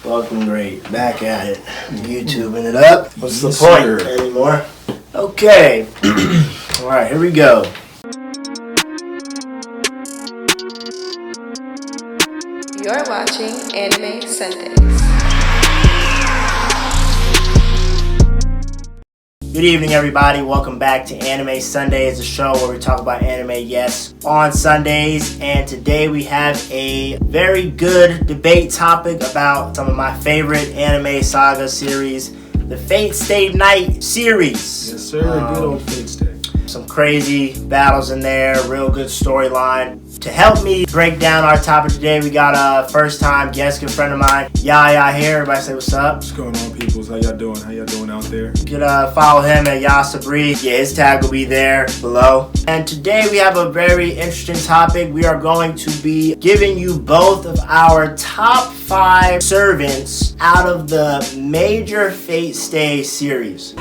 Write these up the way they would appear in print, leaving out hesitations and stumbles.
Welcome, great. Back at it. YouTubing it up. What's the Yes, point sir. anymore? Okay. Alright, here we go. You're watching Anime Sundays. Good evening, everybody. Welcome back to Anime Sundays, a show where we talk about anime, yes, on Sundays. And today we have a very good debate topic about some of my favorite anime saga series, the Fate Stay Night series. Yes, sir. Good old Fate Stay. Some crazy battles in there, real good storyline. To help me break down our topic today, we got a first-time guest, good friend of mine, Yaya here. Everybody say what's up. What's going on, peoples? How y'all doing? How y'all doing out there? You can follow him at Yasabri. Yeah, his tag will be there below. And today we have a very interesting topic. We are going to be giving you both of our top 5 servants out of the major Fate Stay series.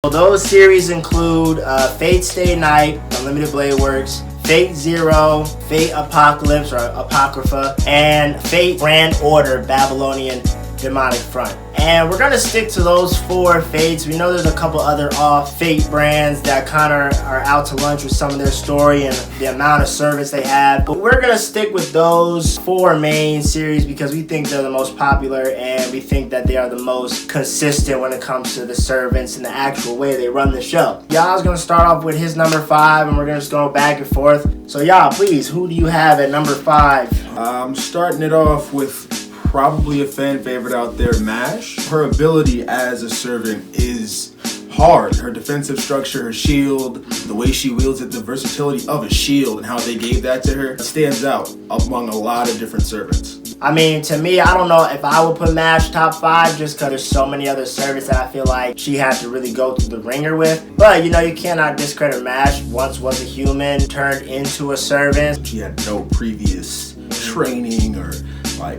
So those series include Fate Stay Night, Unlimited Blade Works, Fate Zero, Fate Apocalypse or Apocrypha, and Fate Grand Order, Babylonian Demonic Front. And we're gonna stick to those 4 fates. We know there's a couple other off Fate brands that kind of are out to lunch with some of their story and the amount of servants they have. But we're gonna stick with those 4 main series because we think they're the most popular and we think that they are the most consistent when it comes to the servants and the actual way they run the show. Y'all's gonna start off with his number 5 and we're gonna just go back and forth. So y'all, please, who do you have at number 5? I'm starting it off with probably a fan favorite out there, Mash. Her ability as a servant is hard. Her defensive structure, her shield, the way she wields it, the versatility of a shield and how they gave that to her stands out among a lot of different servants. I mean, to me, I don't know if I would put MASH top 5 just because there's so many other servants that I feel like she had to really go through the ringer with. But, you know, you cannot discredit MASH. Once was a human, turned into a servant. She had no previous training or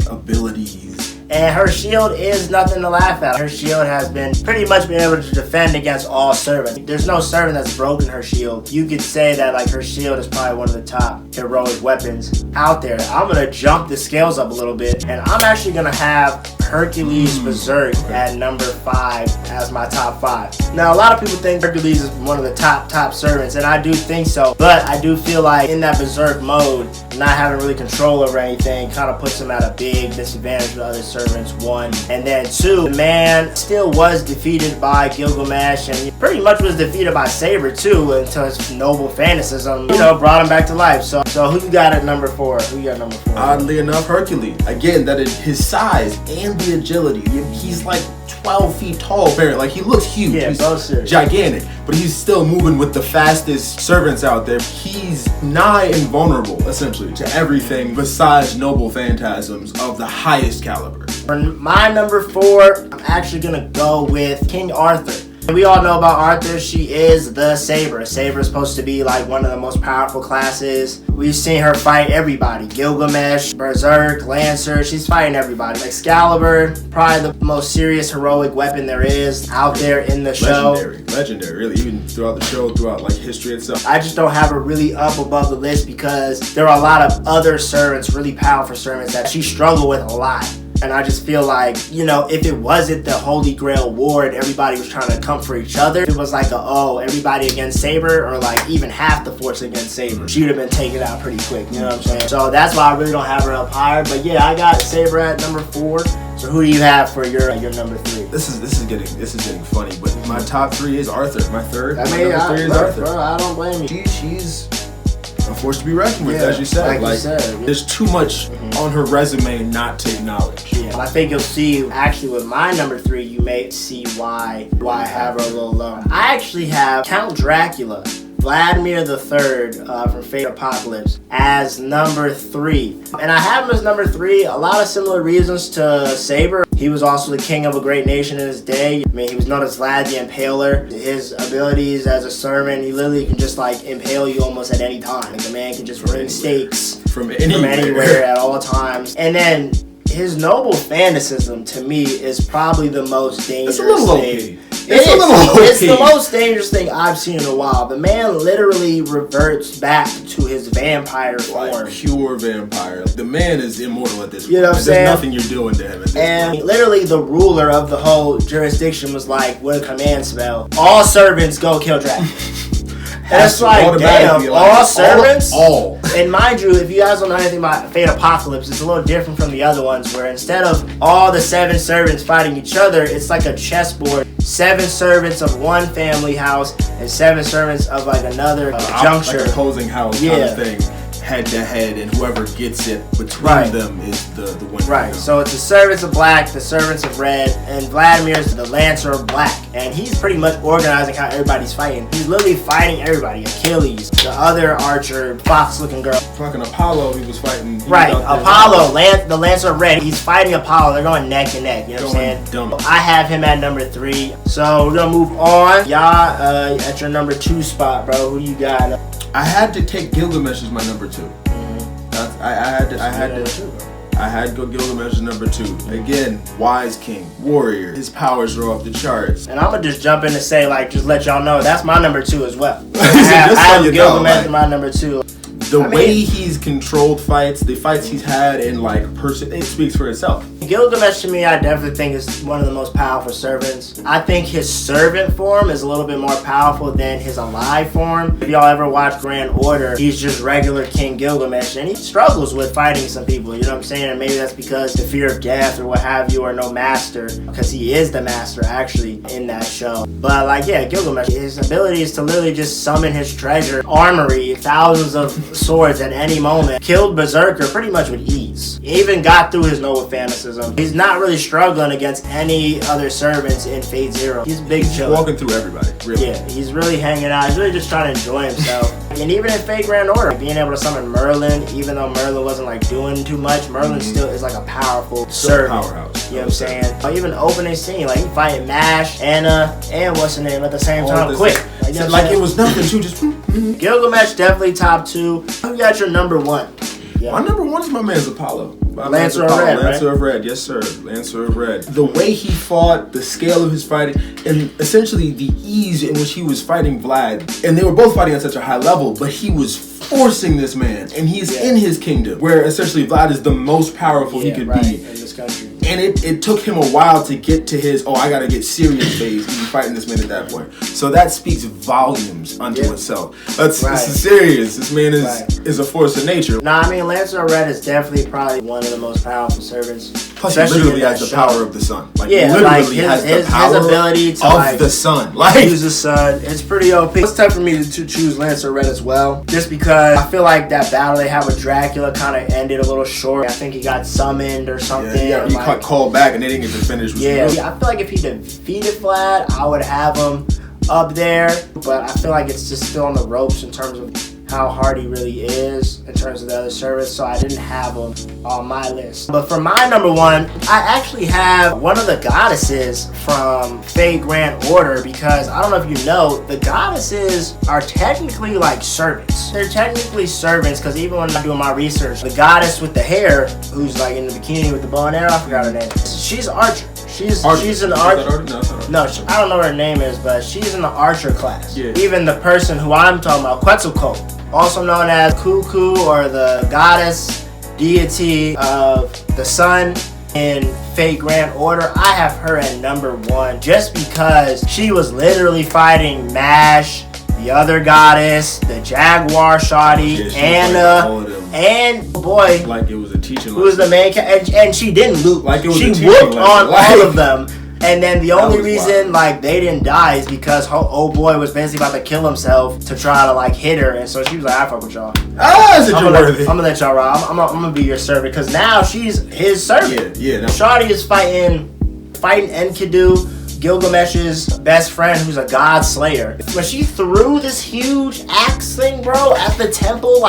abilities. And her shield is nothing to laugh at. Her shield has been pretty much been able to defend against all servants. There's no servant that's broken her shield. You could say that her shield is probably one of the top heroic weapons out there. I'm gonna jump the scales up a little bit, and I'm actually gonna have Hercules Berserk at number 5 as my top 5. Now, a lot of people think Hercules is one of the top servants, and I do think so, but I do feel like in that Berserk mode, not having really control over anything kind of puts him at a big disadvantage to other servants, 1. And then 2, the man still was defeated by Gilgamesh, and he pretty much was defeated by Saber too, until his noble fanaticism, brought him back to life. So who you got at number 4? Who you got at number 4? Oddly enough, Hercules. Again, that is his size and the agility. He's like 12 feet tall, apparently. Like, he looks huge. Yeah, he's gigantic, but he's still moving with the fastest servants out there. He's nigh invulnerable, essentially, to everything besides noble phantasms of the highest caliber. For my number 4, I'm actually gonna go with King Arthur. We all know about Arthur. She is the Saber. Saber is supposed to be like one of the most powerful classes. We've seen her fight everybody. Gilgamesh, Berserk, Lancer. She's fighting everybody. Excalibur, probably the most serious heroic weapon there is out there in the show. Legendary, really. Even throughout the show, throughout history itself. I just don't have her really up above the list because there are a lot of other servants, really powerful servants that she struggled with a lot. And I just feel like, if it wasn't the Holy Grail War and everybody was trying to come for each other, it was like everybody against Saber or like even half the force against Saber. She would have been taken out pretty quick, you know what I'm saying? So that's why I really don't have her up higher. But yeah, I got Saber at number 4. So who do you have for your number 3? This is getting funny, but my top 3 is Arthur. My number 3 is Arthur. Bro, I don't blame you. She's a force to be reckoned with, as you said. Like you said. There's too much on her resume not to acknowledge. Yeah, I think you'll see, actually with my number 3, you may see why I have her a little low. I actually have Count Dracula, Vladimir III from Fate Apocalypse, as number 3. And I have him as number 3, a lot of similar reasons to Saber. He was also the king of a great nation in his day. I mean, he was known as Vlad the Impaler. His abilities as a servant, he literally can just impale you almost at any time. Like, the man can just bring stakes from anywhere at all times. And then his noble fanaticism, to me, is probably the most dangerous thing It's a little It's the OP. most dangerous thing I've seen in a while. The man literally reverts back to his vampire form. Like pure vampire. The man is immortal at this point. You know what I'm saying? There's nothing you're doing to him at this And point. literally the ruler of the whole jurisdiction was like, with a command spell, all servants go kill Dracula. And it's like, Automatically, damn, like, all servants? All. And mind you, if you guys don't know anything about Fate Apocalypse, it's a little different from the other ones, where instead of all the 7 servants fighting each other, it's like a chessboard. 7 servants of one family house and 7 servants of like another juncture. Like opposing house kind of thing. Head to head, and whoever gets it between them is the winner. Right, so it's the servants of black, the servants of red, and Vladimir's the Lancer of black. And he's pretty much organizing how everybody's fighting. He's literally fighting everybody. Achilles, the other archer, fox-looking girl. Fucking Apollo, he was fighting. Right, Apollo, the Lancer of red. He's fighting Apollo. They're going neck and neck. You know what I'm saying? Dumb. I have him at number 3. So we're gonna move on. Y'all at your number 2 spot, bro. Who you got? I had to take Gilgamesh as my number 2. I had to go Gilgamesh as number 2. Again, wise king, warrior. His powers are off the charts. And I'm gonna just jump in and say, like, just let y'all know that's my number 2 as well. I Just so have you know, Gilgamesh like- as my number 2. The way he's controlled fights, the fights he's had, and like it speaks for itself. Gilgamesh to me, I definitely think is one of the most powerful servants. I think his servant form is a little bit more powerful than his alive form. If y'all ever watch Grand Order, he's just regular King Gilgamesh, and he struggles with fighting some people, you know what I'm saying? And maybe that's because the fear of death or what have you, or no master, because he is the master actually in that show. But like, yeah, Gilgamesh, his ability is to literally just summon his treasure armory, thousands of swords at any moment, killed Berserker pretty much with ease. He even got through his Nova Fanaticism. He's not really struggling against any other servants in Fate Zero. He's big chill. Walking through everybody, really. Yeah, he's really hanging out. He's really just trying to enjoy himself. And even in Fate Grand Order, being able to summon Merlin, even though Merlin wasn't like doing too much, Merlin still is like a powerful servant. Powerhouse. You know what I'm saying? Or even opening scene, like he fighting Mash, Anna, and what's her name at the same time. Quick. Like, it was nothing too, just Gilgamesh definitely top 2. Who got your number 1? Yeah. My number 1 is my man's Apollo. Lancer of Red, Lancer of Red, yes sir. Lancer of Red. The way he fought, the scale of his fighting, and essentially the ease in which he was fighting Vlad. And they were both fighting at such a high level, but he was forcing this man, and he's in his kingdom, where essentially Vlad is the most powerful he could be in this country. And it took him a while to get to his, I gotta get serious phase, even fighting this man at that point. So that speaks volumes unto itself. This is serious. This man is a force of nature. Nah, I mean, Lancer of Red is definitely probably one of the most powerful servants. Plus, he literally has the power of the sun. Like, yeah, literally like has the power his ability to of the sun. Like, use the sun. It's pretty OP. It's tough for me to choose Lancer of Red as well, just because I feel like that battle they had with Dracula kind of ended a little short. I think he got summoned or something. Yeah, he got called back and they didn't get to finish. Yeah, I feel like if he defeated Vlad, I would have him up there, but I feel like it's just still on the ropes in terms of how hard he really is in terms of the other service, so I didn't have him on my list. But for my number 1, I actually have one of the goddesses from Fate Grand Order, because I don't know if you know, the goddesses are technically like servants. They're technically servants, because even when I'm doing my research, the goddess with the hair, who's like in the bikini with the bow and arrow, I forgot her name. She's Archer. She's an archer. No, I don't know what her name is, but she's in the archer class. Yeah. Even the person who I'm talking about, Quetzalcoatl, also known as Cuckoo, or the goddess deity of the sun in Fate Grand Order, I have her at number 1 just because she was literally fighting Mash, the other goddess, the Jaguar Shawty, Anna, and boy, like it was a teaching lesson. Who was the main and she didn't loot. Like it was she a teaching whooped lesson. on all of them. And then the only reason wild. they didn't die is because her old boy was basically about to kill himself to try to hit her, and so she was like, I fuck with y'all. I'm gonna let y'all ride. I'm gonna be your servant, because now she's his servant. Yeah. Shawty is fighting Enkidu, Gilgamesh's best friend, who's a god slayer. When she threw this huge axe thing, bro, at the temple,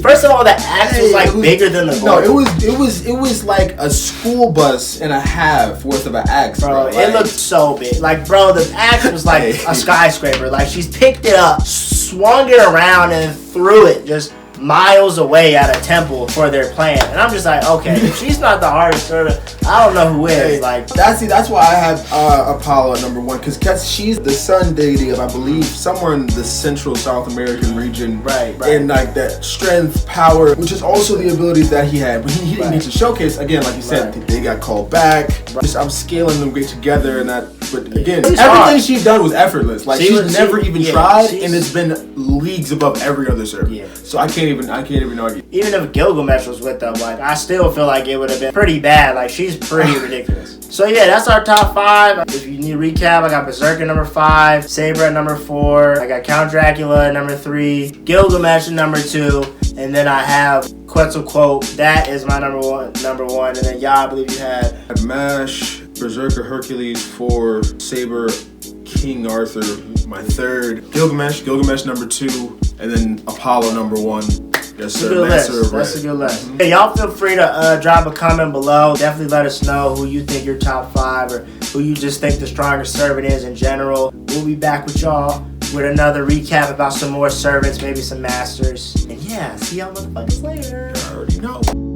first of all, the axe was bigger than the board. No, it was like a school bus and a half worth of an axe, bro. It looked so big. Bro, the axe was like a skyscraper. She's picked it up, swung it around, and threw it just miles away at a temple for their plan. And I'm just like, okay, if she's not the hardest servant, I don't know who is. Hey, Like, that's why I have Apollo at number 1, because she's the sun deity of, I believe, somewhere in the Central South American region. Right. And like that strength, power, which is also the abilities that he had. But he didn't get to showcase, again, like you said, they got called back. Just, I'm scaling them great together and that. But again, everything she's done was effortless. Like she's never even tried, and it's been leagues above every other servant. Yeah. So I can't even argue. even if Gilgamesh was with them, like, I still feel like it would have been pretty bad. Like, she's pretty ridiculous. So yeah, that's our top 5. If you need a recap, I got Berserker number 5, Saber at number 4, I got Count Dracula at number 3, Gilgamesh at number 2, and then I have Quetzalcoatl. That is my number one. And then y'all, I believe you had MASH, Berserker, Hercules 4, Saber, King Arthur, my 3rd, Gilgamesh number 2, and then Apollo number 1. Yes, sir. That's a good list. Mm-hmm. Hey, y'all feel free to drop a comment below. Definitely let us know who you think your top 5 or who you just think the strongest servant is in general. We'll be back with y'all with another recap about some more servants, maybe some masters. And yeah, see y'all motherfuckers later. I already know.